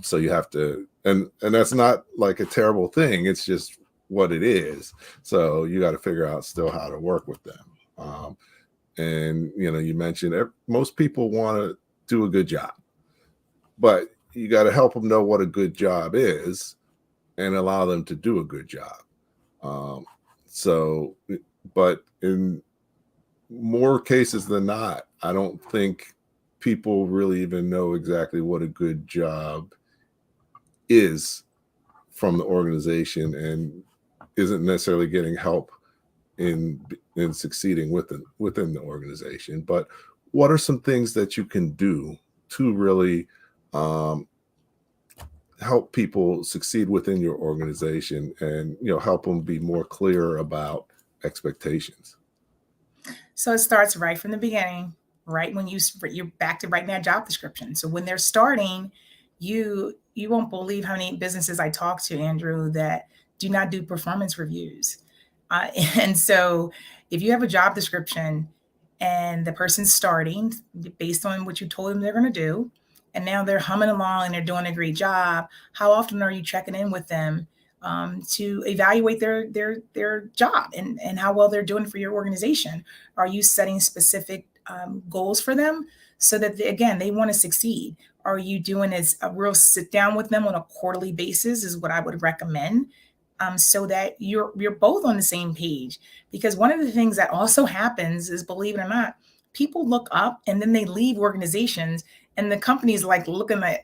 Speaker 1: So you have to, and that's not like a terrible thing. It's just what it is. So you got to figure out still how to work with them. And you mentioned most people want to do a good job, but you got to help them know what a good job is and allow them to do a good job. But in more cases than not, I don't think people really even know exactly what a good job is from the organization, and isn't necessarily getting help in succeeding within the organization. But what are some things that you can do to really help people succeed within your organization, and help them be more clear about expectations?
Speaker 3: So it starts right from the beginning, right when you're back to writing that job description. So when they're starting, you won't believe how many businesses I talk to, Andrew, that do not do performance reviews. And so if you have a job description and the person's starting based on what you told them they're going to do, and now they're humming along and they're doing a great job, how often are you checking in with them to evaluate their job and how well they're doing for your organization? Are you setting specific goals for them so that they want to succeed? Are you doing a real sit down with them on a quarterly basis is what I would recommend, so that you're both on the same page. Because one of the things that also happens is, believe it or not, people look up and then they leave organizations, and the company's like looking at,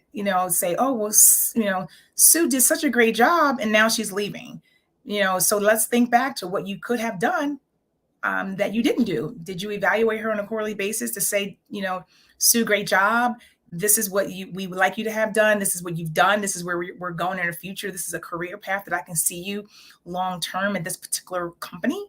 Speaker 3: say, oh, well, Sue did such a great job and now she's leaving. So let's think back to what you could have done that you didn't do. Did you evaluate her on a quarterly basis to say, Sue, great job. This is what we would like you to have done. This is what you've done. This is where we're going in the future. This is a career path that I can see you long-term at this particular company.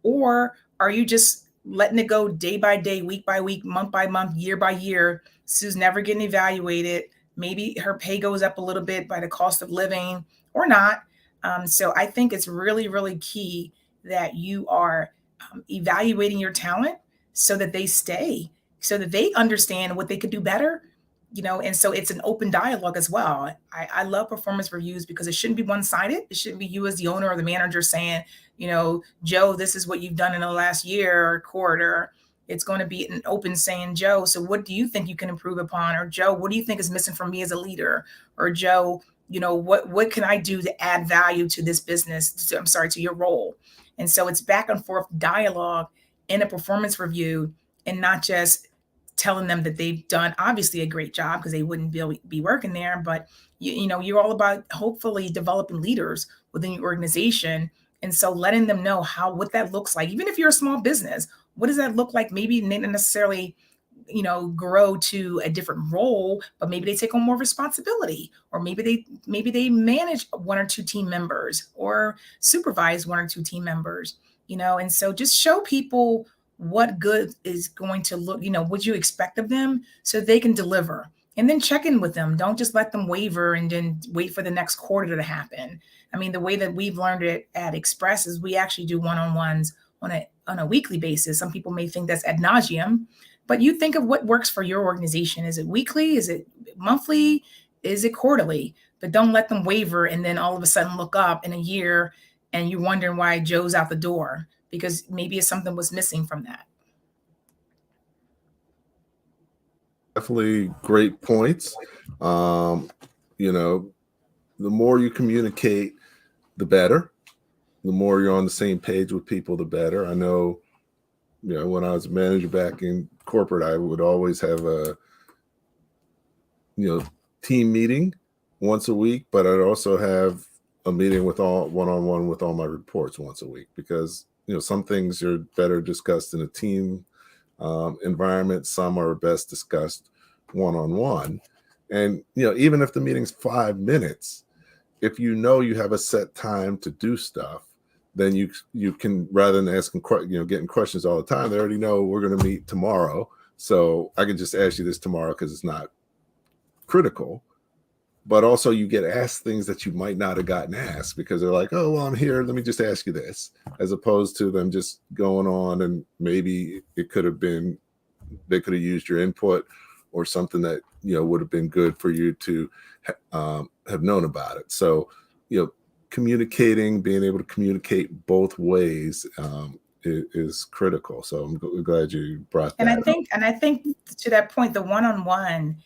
Speaker 3: Or are you just letting it go day by day, week by week, month by month, year by year? Sue's never getting evaluated. Maybe her pay goes up a little bit by the cost of living or not. So I think it's really, really key that you are evaluating your talent so that they stay, so that they understand what they could do better. And so it's an open dialogue as well. I love performance reviews because it shouldn't be one-sided. It shouldn't be you as the owner or the manager saying, Joe, this is what you've done in the last year or quarter. It's going to be an open saying, Joe, so what do you think you can improve upon? Or Joe, what do you think is missing from me as a leader? Or Joe, what can I do to add value to this business? To your role. And so it's back and forth dialogue in a performance review, and not just telling them that they've done obviously a great job, because they wouldn't be working there. But you're all about hopefully developing leaders within your organization. And so letting them know what that looks like, even if you're a small business, what does that look like? Maybe not necessarily grow to a different role, but maybe they take on more responsibility, or maybe they manage one or two team members or supervise one or two team members, and so just show people what good is going to look, what you expect of them so they can deliver. And then check in with them. Don't just let them waver and then wait for the next quarter to happen. I mean, the way that we've learned it at Express is we actually do one-on-ones on a weekly basis. Some people may think that's ad nauseum, but you think of what works for your organization. Is it weekly? Is it monthly? Is it quarterly? But don't let them waver and then all of a sudden look up in a year and you're wondering why Joe's out the door, because maybe something was missing from that.
Speaker 1: Definitely great points. The more you communicate, the better. The more you're on the same page with people, the better. I know, when I was a manager back in corporate, I would always have a, team meeting once a week, but I'd also have a meeting with all one-on-one with all my reports once a week, because, some things are better discussed in a team environment. Some are best discussed one-on-one. And, even if the meeting's 5 minutes, if you have a set time to do stuff, then you can, rather than asking, getting questions all the time, they already know we're going to meet tomorrow. So I can just ask you this tomorrow because it's not critical. But also you get asked things that you might not have gotten asked because they're like, oh, well, I'm here, let me just ask you this, as opposed to them just going on and maybe it could have been, they could have used your input or something that, would have been good for you to have known about it. So, communicating, being able to communicate both ways is critical. So I'm glad you brought that up.
Speaker 3: And I think to that point, the one-on-one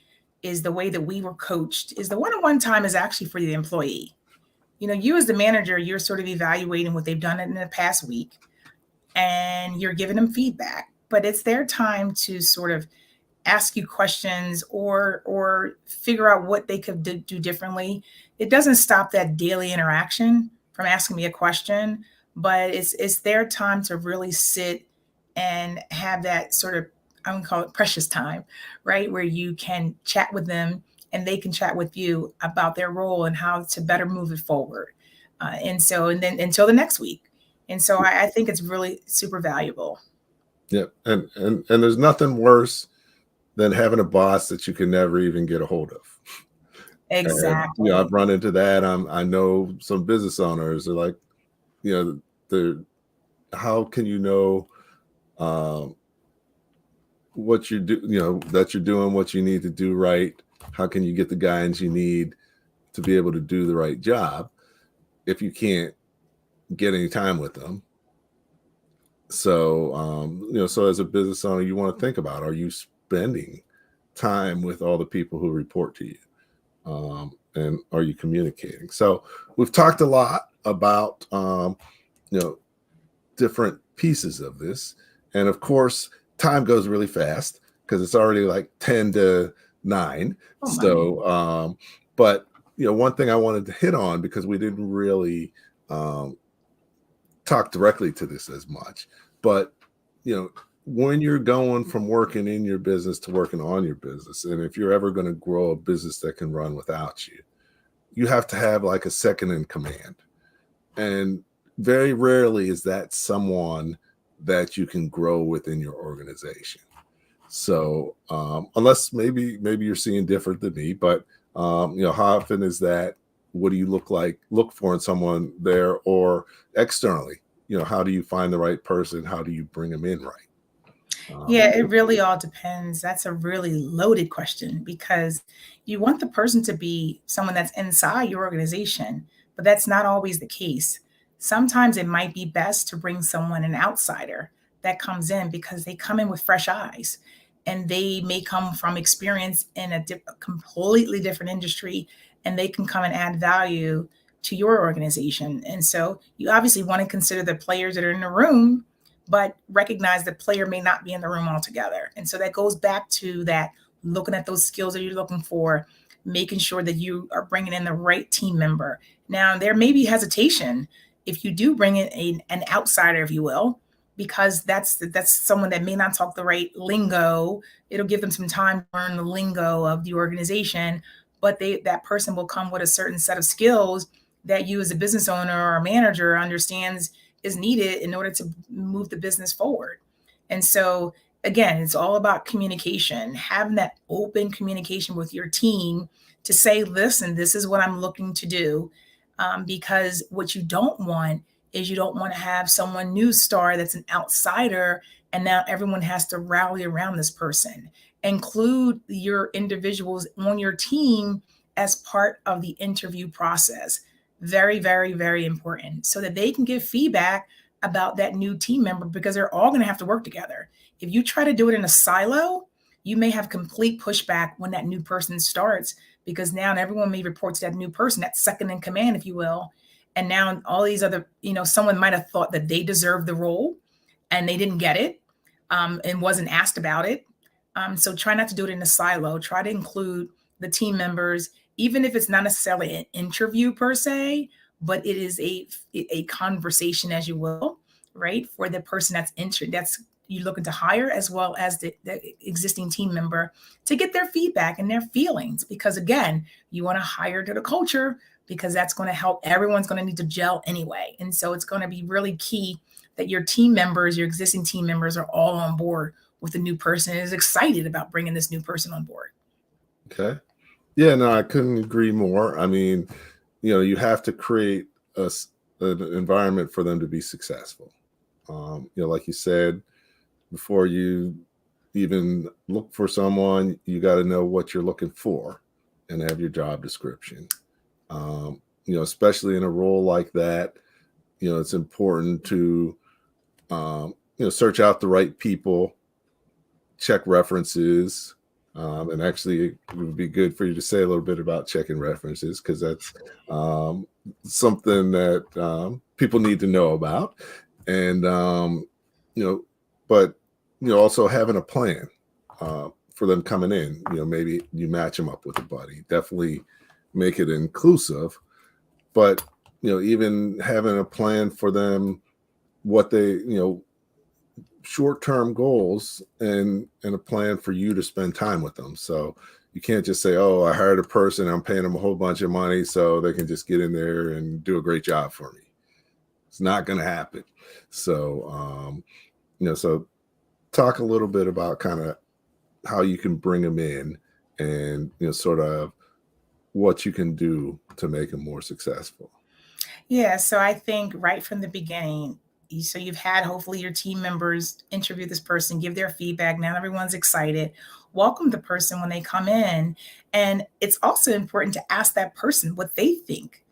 Speaker 3: is the way that we were coached. Is the one-on-one time is actually for the employee. You as the manager, you're sort of evaluating what they've done in the past week and you're giving them feedback, but it's their time to sort of ask you questions or figure out what they could do differently. It doesn't stop that daily interaction from asking me a question, but it's their time to really sit and have that sort of, I would call it precious time, right? Where you can chat with them and they can chat with you about their role and how to better move it forward. And then until the next week. And so I think it's really super valuable.
Speaker 1: Yeah. And there's nothing worse than having a boss that you can never even get a hold of.
Speaker 3: Exactly.
Speaker 1: And, I've run into that. I know some business owners are like, how can you know what you do, that you're doing what you need to do right? How can you get the guidance you need to be able to do the right job if you can't get any time with them? So, so as a business owner, you want to think about, are you spending time with all the people who report to you? And are you communicating? So we've talked a lot about, different pieces of this. And of course, time goes really fast because it's already like 10 to 9.
Speaker 3: Oh,
Speaker 1: so, but, one thing I wanted to hit on, because we didn't really talk directly to this as much, but, when you're going from working in your business to working on your business, and if you're ever going to grow a business that can run without you, you have to have like a second in command. And very rarely is that someone that you can grow within your organization. So unless maybe you're seeing different than me, but how often is that? What do you look for in someone there, or externally? How do you find the right person? How do you bring them in right?
Speaker 3: Yeah, it really all depends. That's a really loaded question, because you want the person to be someone that's inside your organization, but that's not always the case. Sometimes it might be best to bring an outsider that comes in, because they come in with fresh eyes and they may come from experience in a completely different industry, and they can come and add value to your organization. And so you obviously want to consider the players that are in the room, but recognize the player may not be in the room altogether. And so that goes back to that, looking at those skills that you're looking for, making sure that you are bringing in the right team member. Now, there may be hesitation if you do bring in an outsider, if you will, because that's someone that may not talk the right lingo. It'll give them some time to learn the lingo of the organization, but that person will come with a certain set of skills that you as a business owner or a manager understands is needed in order to move the business forward. And so again, it's all about communication, having that open communication with your team to say, listen, this is what I'm looking to do. Because what you don't want is you don't want to have someone new star that's an outsider, and now everyone has to rally around this person. Include your individuals on your team as part of the interview process. Very, very, very important, so that they can give feedback about that new team member, because they're all going to have to work together. If you try to do it in a silo, you may have complete pushback when that new person starts, because now everyone may report to that new person, that second in command, if you will. And now all these other, someone might have thought that they deserved the role and they didn't get it, and wasn't asked about it. So try not to do it in a silo. Try to include the team members, even if it's not necessarily an interview per se, but it is a conversation, as you will, right? For the person that's you're looking to hire, as well as the existing team member, to get their feedback and their feelings. Because again, you want to hire to the culture, because that's going to help. Everyone's going to need to gel anyway. And so it's going to be really key that your team members, your existing team members, are all on board with the new person and is excited about bringing this new person on board.
Speaker 1: Okay. Yeah, no, I couldn't agree more. I mean, you have to create an environment for them to be successful. Like you said, before you even look for someone, you got to know what you're looking for and have your job description. Especially in a role like that, it's important to, search out the right people, check references. And actually, it would be good for you to say a little bit about checking references, because that's something that people need to know about. And, but, also having a plan for them coming in. Maybe you match them up with a buddy. Definitely make it inclusive. But, even having a plan for them, what they, short-term goals, and a plan for you to spend time with them. So you can't just say, oh, I hired a person, I'm paying them a whole bunch of money so they can just get in there and do a great job for me. It's not going to happen. So, so talk a little bit about kind of how you can bring them in, and, sort of what you can do to make them more successful.
Speaker 3: Yeah. So I think right from the beginning, so you've had hopefully your team members interview this person, give their feedback. Now everyone's excited. Welcome the person when they come in. And it's also important to ask that person what they think,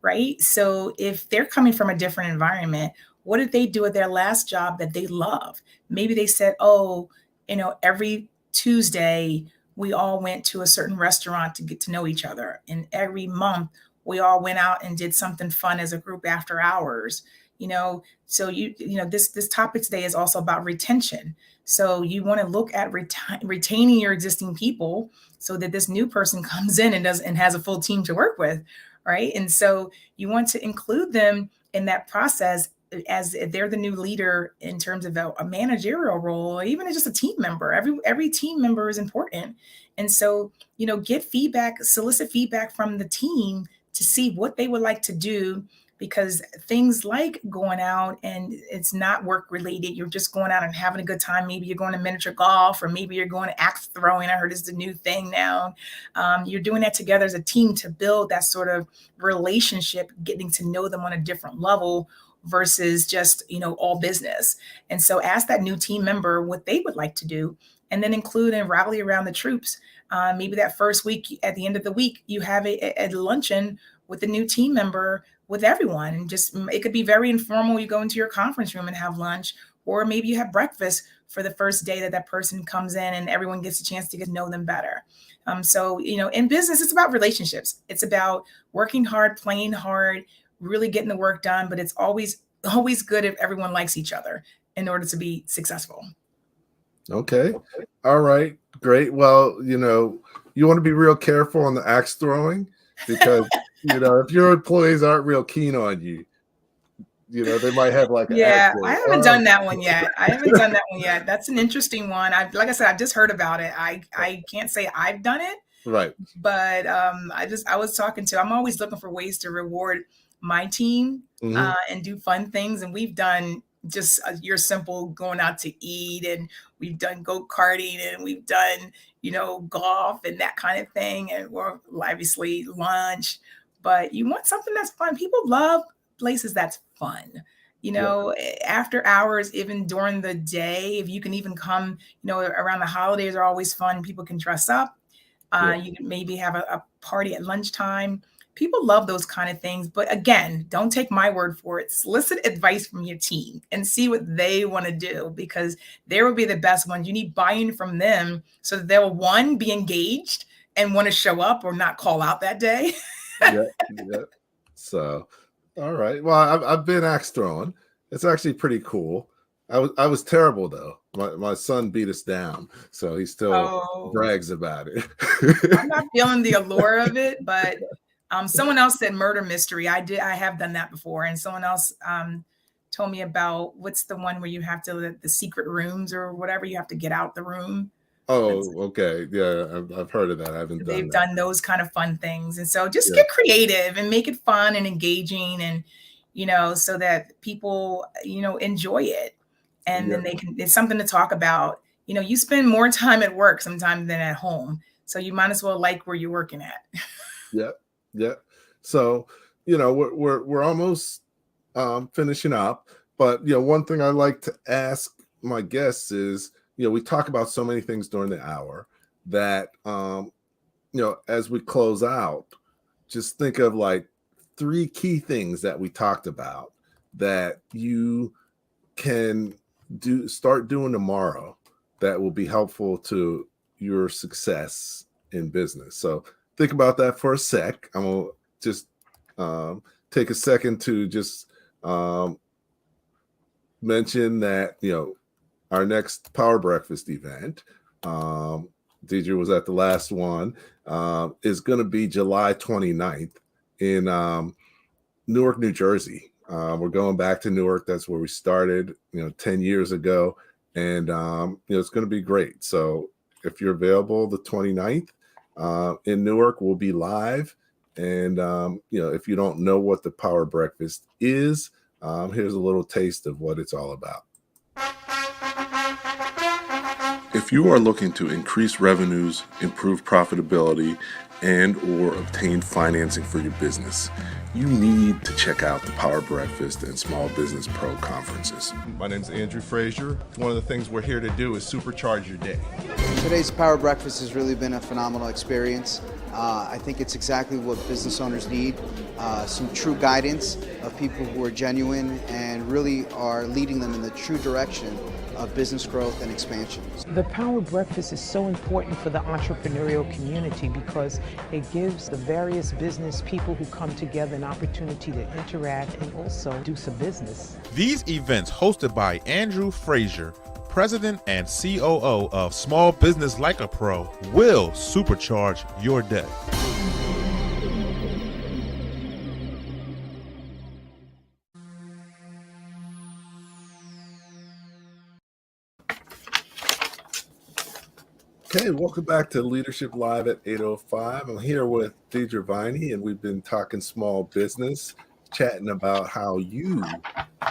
Speaker 3: right? So if they're coming from a different environment, what did they do at their last job that they love? Maybe they said, oh, every Tuesday we all went to a certain restaurant to get to know each other. And every month we all went out and did something fun as a group after hours. So this topic today is also about retention. So you want to look at retaining your existing people, so that this new person comes in and has a full team to work with, right? And so you want to include them in that process, as they're the new leader in terms of a managerial role, or even just a team member. Every team member is important. And so, get feedback, solicit feedback from the team to see what they would like to do. Because things like going out and it's not work related, you're just going out and having a good time. Maybe you're going to miniature golf, or maybe you're going to axe throwing. I heard it's the new thing now. You're doing that together as a team to build that sort of relationship, getting to know them on a different level versus just, all business. And so ask that new team member what they would like to do, and then include and rally around the troops. Maybe that first week, at the end of the week, you have a luncheon with the new team member, with everyone. And just, it could be very informal. You go into your conference room and have lunch, or maybe you have breakfast for the first day that person comes in, and everyone gets a chance to get to know them better. So, in business, it's about relationships. It's about working hard, playing hard, really getting the work done. But it's always good if everyone likes each other in order to be successful.
Speaker 1: Okay. All right. Great. Well, you want to be real careful on the axe throwing, because if your employees aren't real keen on you, they might have like an
Speaker 3: Yeah, I
Speaker 1: accent.
Speaker 3: haven't done that one yet. I haven't done that one yet. That's an interesting one. Like I said, I've just heard about it. I can't say I've done it,
Speaker 1: Right.
Speaker 3: but I was talking to. I'm always looking for ways to reward my team and do fun things. And we've done just your simple going out to eat, and we've done go-karting, and we've done golf and that kind of thing, and we're obviously lunch. But you want something that's fun. People love places that's fun. After hours, even during the day, if you can even come, around the holidays are always fun. People can dress up. You can maybe have a party at lunchtime. People love those kind of things. But again, don't take my word for it. Solicit advice from your team and see what they want to do, because they will be the best ones. You need buy-in from them so that they'll, one, be engaged and want to show up or not call out that day.
Speaker 1: Yeah. So, all right. Well, I've been axe throwing. It's actually pretty cool. I was terrible though. My son beat us down, so he still brags about it.
Speaker 3: I'm not feeling the allure of it, but someone else said murder mystery. I have done that before, and someone else told me about what's the one where you have to the secret rooms or whatever. You have to get out the room.
Speaker 1: Oh, okay. Yeah, I've heard of that. I haven't done that.
Speaker 3: They've done those kind of fun things. And so just get creative and make it fun and engaging, and, so that people, enjoy it. And then it's something to talk about. You spend more time at work sometimes than at home. So you might as well like where you're working at.
Speaker 1: Yeah. So, we're almost finishing up. But, one thing I like to ask my guests is, we talk about so many things during the hour that, as we close out, just think of like 3 key things that we talked about that you can start doing tomorrow that will be helpful to your success in business. So think about that for a sec. I'm going to just take a second to just mention that, our next Power Breakfast event, Deidra was at the last one, is going to be July 29th in Newark, New Jersey. We're going back to Newark. That's where we started, 10 years ago. And, it's going to be great. So if you're available the 29th in Newark, we'll be live. And, if you don't know what the Power Breakfast is, here's a little taste of what it's all about. If you are looking to increase revenues, improve profitability, and or obtain financing for your business, you need to check out the Power Breakfast and Small Business Pro conferences. My name is Andrew Frazier. One of the things we're here to do is supercharge your day.
Speaker 4: Today's Power Breakfast has really been a phenomenal experience. I think it's exactly what business owners need, some true guidance of people who are genuine and really are leading them in the true direction of business growth and expansion.
Speaker 5: The Power Breakfast is so important for the entrepreneurial community because it gives the various business people who come together an opportunity to interact and also do some business.
Speaker 6: These events, hosted by Andrew Frazier, President and COO of Small Business Like a Pro, will supercharge your day.
Speaker 1: Okay, welcome back to Leadership Live at 8:05. I'm here with Deidra Viney, and we've been talking small business, chatting about how you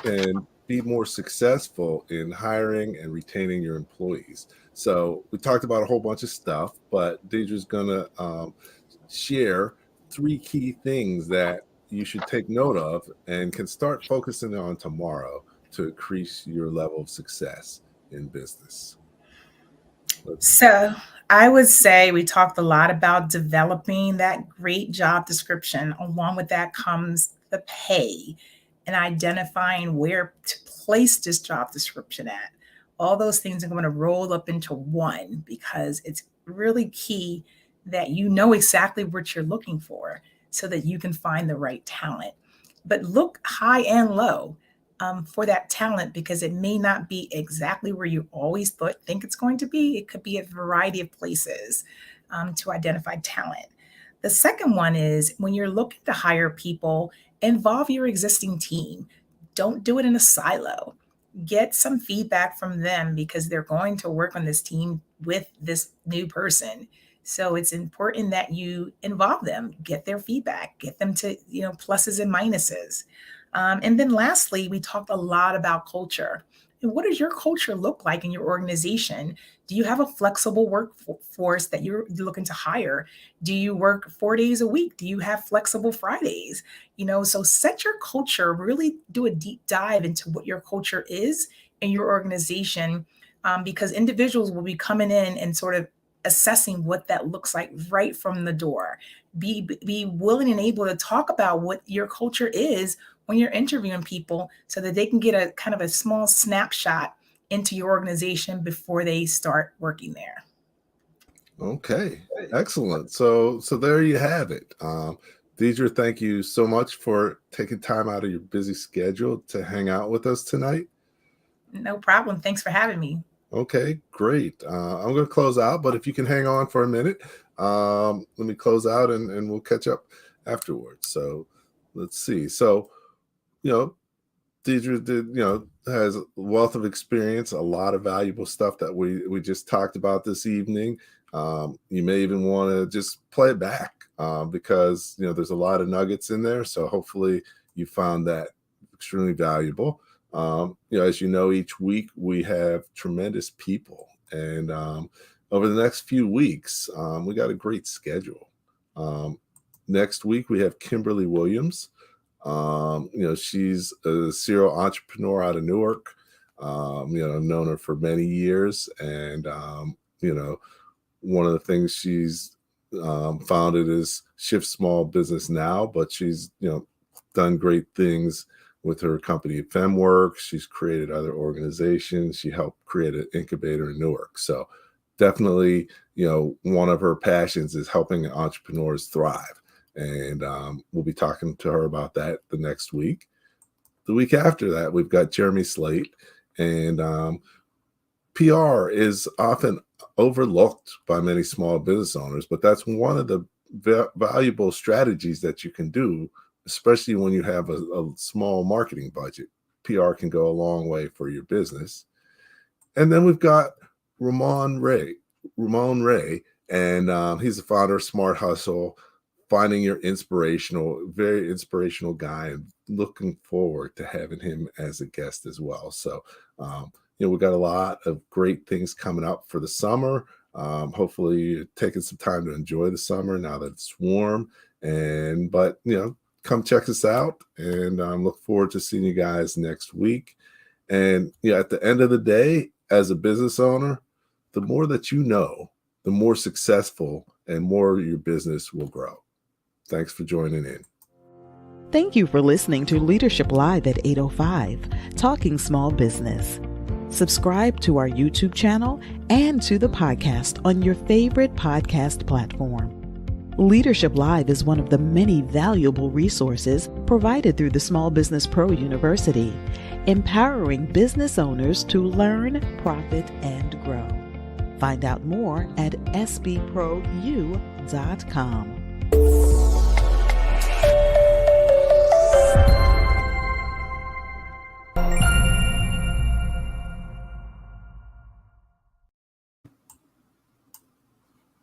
Speaker 1: can be more successful in hiring and retaining your employees. So we talked about a whole bunch of stuff, but Deidra's going to share 3 key things that you should take note of and can start focusing on tomorrow to increase your level of success in business.
Speaker 3: So I would say we talked a lot about developing that great job description. Along with that comes the pay and identifying where to place this job description at. All those things are going to roll up into one because it's really key that you know exactly what you're looking for so that you can find the right talent. But look high and low for that talent, because it may not be exactly where you always think it's going to be. It could be a variety of places to identify talent. The second one is when you're looking to hire people, involve your existing team. don't do it in a silo. Get some feedback from them because they're going to work on this team with this new person. So it's important that you involve them, get their feedback, get them to, pluses and minuses. And then lastly, we talked a lot about culture. And what does your culture look like in your organization? Do you have a flexible workforce that you're looking to hire? Do you work 4 days a week? Do you have flexible Fridays? So set your culture, really do a deep dive into what your culture is in your organization, because individuals will be coming in and sort of assessing what that looks like right from the door. Be willing and able to talk about what your culture is when you're interviewing people so that they can get a kind of a small snapshot into your organization before they start working there.
Speaker 1: Okay, excellent. So there you have it. Deidra, thank you so much for taking time out of your busy schedule to hang out with us tonight.
Speaker 3: No problem. Thanks for having me.
Speaker 1: Okay, great. I'm going to close out, but if you can hang on for a minute, let me close out and we'll catch up afterwards. So let's see. So, Deidra has a wealth of experience, a lot of valuable stuff that we just talked about this evening. You may even want to just play it back because, there's a lot of nuggets in there. So hopefully you found that extremely valuable. As you know, each week we have tremendous people, and over the next few weeks, we got a great schedule. Next week we have Kimberly Williams. She's a serial entrepreneur out of Newark. I've known her for many years, and one of the things she's founded is Shift Small Business Now, but she's done great things with her company FemWorks. She's created other organizations. She helped create an incubator in Newark. So definitely, one of her passions is helping entrepreneurs thrive. And we'll be talking to her about that the next week. The week after that, we've got Jeremy Slate. And PR is often overlooked by many small business owners, but that's one of the valuable strategies that you can do, especially when you have a small marketing budget. PR can go a long way for your business. And then we've got Ramon Ray, and he's the founder of Smart Hustle, finding your very inspirational guy, and looking forward to having him as a guest as well. So, we've got a lot of great things coming up for the summer. Hopefully you're taking some time to enjoy the summer now that it's warm, but come check us out, and look forward to seeing you guys next week. And at the end of the day, as a business owner, the more that you know, the more successful and more your business will grow. Thanks for joining in.
Speaker 2: Thank you for listening to Leadership Live at 8:05, Talking Small Business. Subscribe to our YouTube channel and to the podcast on your favorite podcast platform. Leadership Live is one of the many valuable resources provided through the Small Business Pro University, empowering business owners to learn, profit, and grow. Find out more at sbpro.u.com.